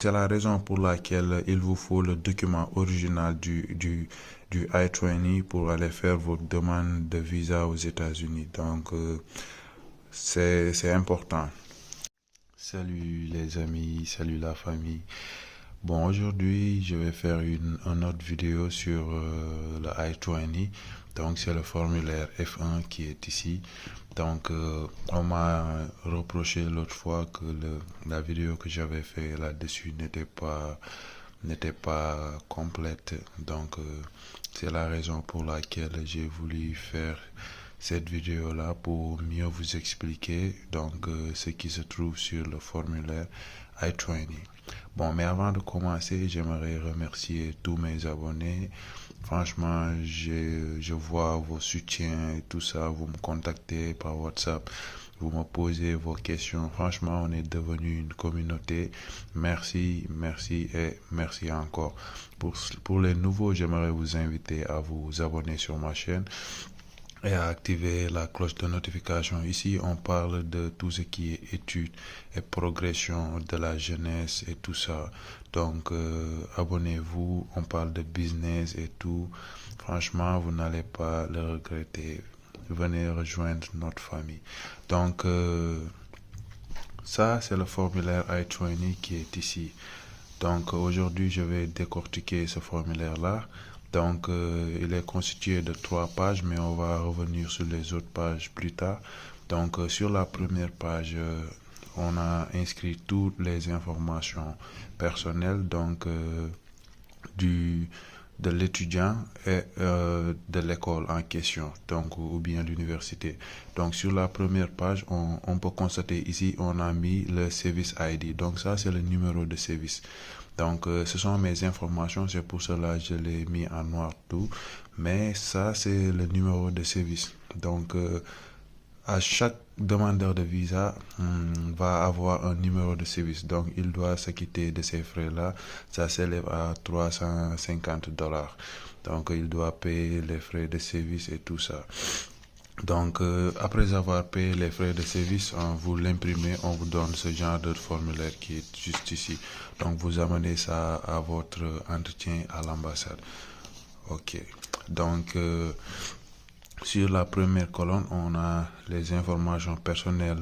C'est la raison pour laquelle il vous faut le document original du I-20 pour aller faire votre demande de visa aux États-Unis. Donc, c'est important. Salut les amis, salut la famille. Bon, aujourd'hui, je vais faire une autre vidéo sur le I-20. Donc, c'est le formulaire F1 qui est ici. Donc, on m'a reproché l'autre fois que la vidéo que j'avais fait là-dessus n'était pas complète. Donc, c'est la raison pour laquelle j'ai voulu faire cette vidéo-là pour mieux vous expliquer donc ce qui se trouve sur le formulaire I-20. Bon, mais avant de commencer, j'aimerais remercier tous mes abonnés. Franchement, je vois vos soutiens et tout ça. Vous me contactez par WhatsApp, vous me posez vos questions. Franchement, on est devenu une communauté. Merci, merci et merci encore. Pour les nouveaux, j'aimerais vous inviter à vous abonner sur ma chaîne et à activer la cloche de notification. Ici, on parle de tout ce qui est études et progression de la jeunesse et tout ça. Donc, abonnez-vous. On parle de business et tout. Franchement, vous n'allez pas le regretter. Venez rejoindre notre famille. Donc, ça, c'est le formulaire I-20 qui est ici. Donc, aujourd'hui, je vais décortiquer ce formulaire-là. Donc, il est constitué de 3 pages, mais on va revenir sur les autres pages plus tard. Donc, sur la première page, on a inscrit toutes les informations personnelles donc, de l'étudiant et de l'école en question, donc, ou bien l'université. Donc, sur la première page, on peut constater ici, on a mis le service ID. Donc, ça, c'est le numéro de service. Donc, ce sont mes informations, c'est pour cela que je l'ai mis en noir tout. Mais ça, c'est le numéro de service. Donc, à chaque demandeur de visa va avoir un numéro de service. Donc, il doit s'acquitter de ces frais-là. Ça s'élève à $350. Donc, il doit payer les frais de service et tout ça. Donc, après avoir payé les frais de service, vous l'imprimez, on vous donne ce genre de formulaire qui est juste ici. Donc, vous amenez ça à votre entretien à l'ambassade. Ok. Donc, sur la première colonne, on a les informations personnelles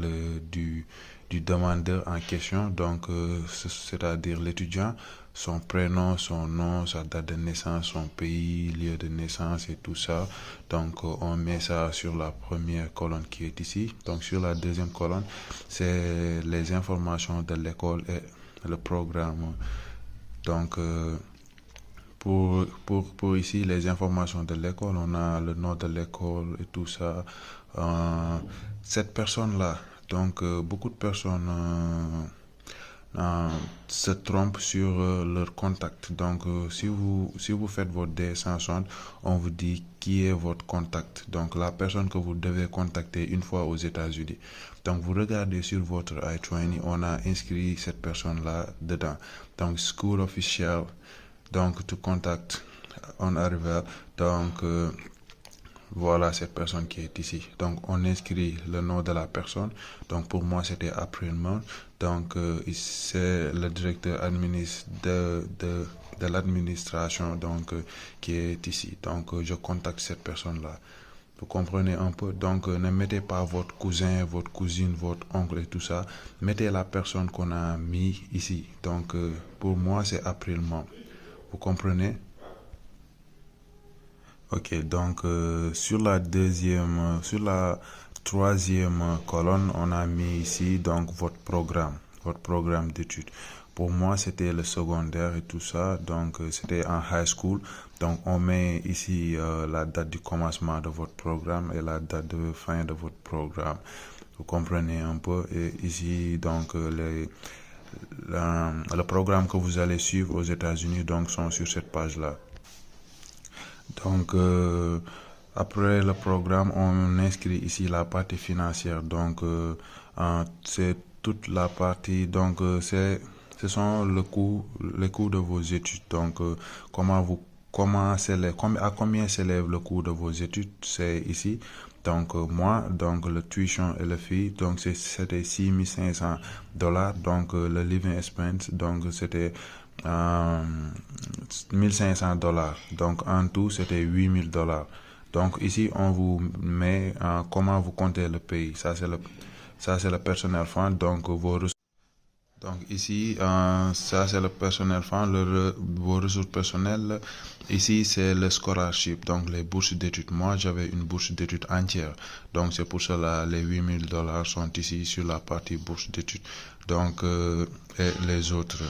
du demandeur en question, donc c'est-à-dire l'étudiant, son prénom, son nom, sa date de naissance, son pays, lieu de naissance et tout ça. Donc on met ça sur la première colonne qui est ici. Donc sur la deuxième colonne, c'est les informations de l'école et le programme. Donc pour ici, les informations de l'école, on a le nom de l'école et tout ça. Cette personne-là, donc beaucoup de personnes se trompent sur leur contact. Donc, si vous faites votre DS160, on vous dit qui est votre contact. Donc, la personne que vous devez contacter une fois aux États-Unis. Donc, vous regardez sur votre I-20, on a inscrit cette personne-là dedans. Donc, School Official. Donc, to contact on arrival. Donc, voilà cette personne qui est ici. Donc, on inscrit le nom de la personne. Donc, pour moi, c'était April Month. Donc, c'est le directeur de l'administration donc, qui est ici. Donc, je contacte cette personne-là. Vous comprenez un peu? Donc, ne mettez pas votre cousin, votre cousine, votre oncle et tout ça. Mettez la personne qu'on a mis ici. Donc, pour moi, c'est April Month. Vous comprenez? Ok, donc sur la troisième colonne, on a mis ici donc votre programme d'études. Pour moi, c'était le secondaire et tout ça, donc c'était en high school. Donc on met ici la date du commencement de votre programme et la date de fin de votre programme. Vous comprenez un peu? Et ici, donc le programme que vous allez suivre aux États-Unis donc sont sur cette page-là. Donc, après le programme, on inscrit ici la partie financière. Donc, c'est toute la partie. Donc, ce sont les coûts de vos études. Donc, à combien s'élève le coût de vos études, c'est ici. Donc moi, donc le tuition et le fee, donc c'était $6,500. Donc le living expense, donc c'était euh, $1,500. Donc en tout, c'était $8,000. Donc ici, on vous met comment vous comptez le pays. Ça c'est le personnel fund. Donc ici, ça c'est le personnel fund, vos ressources personnelles. Ici, c'est le scholarship, donc les bourses d'études. Moi, j'avais une bourse d'études entière. Donc c'est pour cela les $8,000 sont ici sur la partie bourse d'études. Donc, et les autres.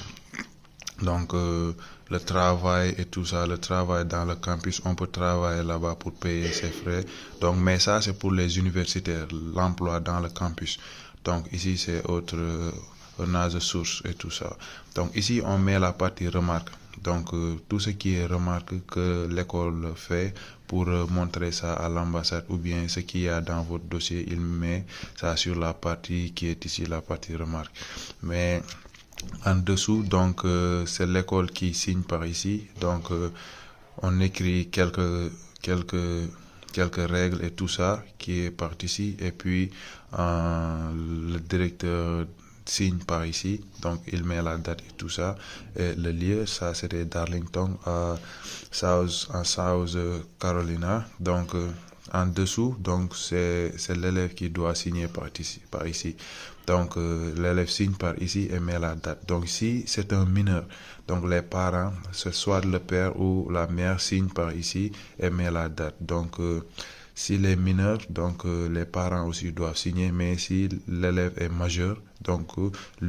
Donc, le travail et tout ça, le travail dans le campus, on peut travailler là-bas pour payer ses frais. Donc, mais ça, c'est pour les universitaires, l'emploi dans le campus. Donc, ici, c'est autre, on a de source et tout ça. Donc, ici, on met la partie remarque. Donc, tout ce qui est remarque que l'école fait pour montrer ça à l'ambassade ou bien ce qu'il y a dans votre dossier, il met ça sur la partie qui est ici, la partie remarque. Mais en dessous, donc, c'est l'école qui signe par ici. Donc, on écrit quelques règles et tout ça qui est par ici. Et puis, le directeur signe par ici. Donc, il met la date et tout ça. Et le lieu, ça, c'était Darlington, en South Carolina. Donc, en dessous, donc, c'est l'élève qui doit signer par ici. Donc, l'élève signe par ici et met la date. Donc, ici, c'est un mineur. Donc, les parents, c'est soit le père ou la mère signe par ici et met la date. Donc, s'il est mineur, donc les parents aussi doivent signer. Mais si l'élève est majeur, donc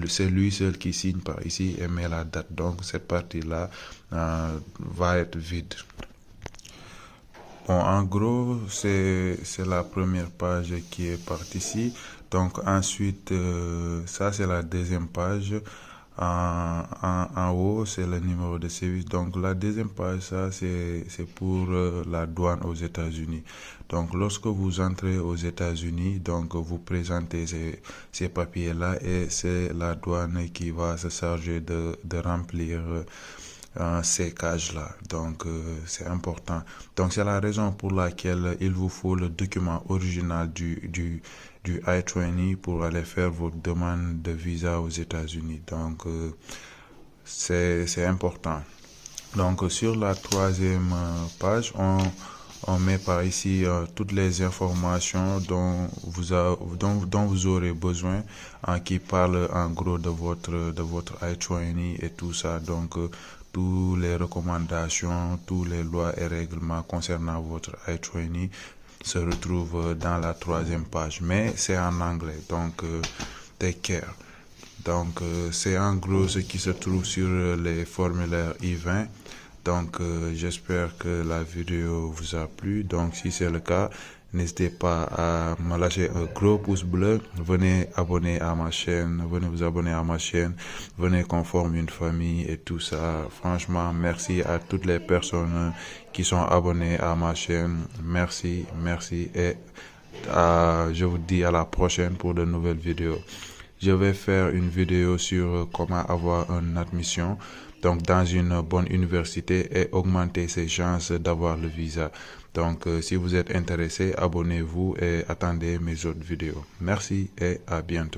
c'est lui seul qui signe par ici et met la date. Donc, cette partie-là va être vide. Bon, en gros, c'est la première page qui est partie ici. Donc ensuite, ça c'est la deuxième page. En haut, c'est le numéro de service. Donc la deuxième page, ça c'est pour la douane aux États-Unis. Donc lorsque vous entrez aux États-Unis, donc vous présentez ces papiers-là et c'est la douane qui va se charger de remplir ces cages-là. Donc, c'est important. Donc, c'est la raison pour laquelle il vous faut le document original du I-20 pour aller faire votre demande de visa aux États-Unis. Donc, c'est important. Donc, sur la troisième page, on met par ici toutes les informations dont vous aurez besoin, qui parlent en gros de votre I-20 et tout ça. Donc, toutes les recommandations, toutes les lois et règlements concernant votre I-20 se retrouvent dans la troisième page. Mais c'est en anglais, donc take care. Donc, c'est en gros ce qui se trouve sur les formulaires I-20. Donc, j'espère que la vidéo vous a plu. Donc, si c'est le cas, n'hésitez pas à me lâcher un gros pouce bleu. Venez abonner à ma chaîne. Venez vous abonner à ma chaîne. Venez qu'on forme une famille et tout ça. Franchement, merci à toutes les personnes qui sont abonnées à ma chaîne. Merci, merci. Et je vous dis à la prochaine pour de nouvelles vidéos. Je vais faire une vidéo sur comment avoir une admission donc dans une bonne université et augmenter ses chances d'avoir le visa. Donc, si vous êtes intéressé, abonnez-vous et attendez mes autres vidéos. Merci et à bientôt.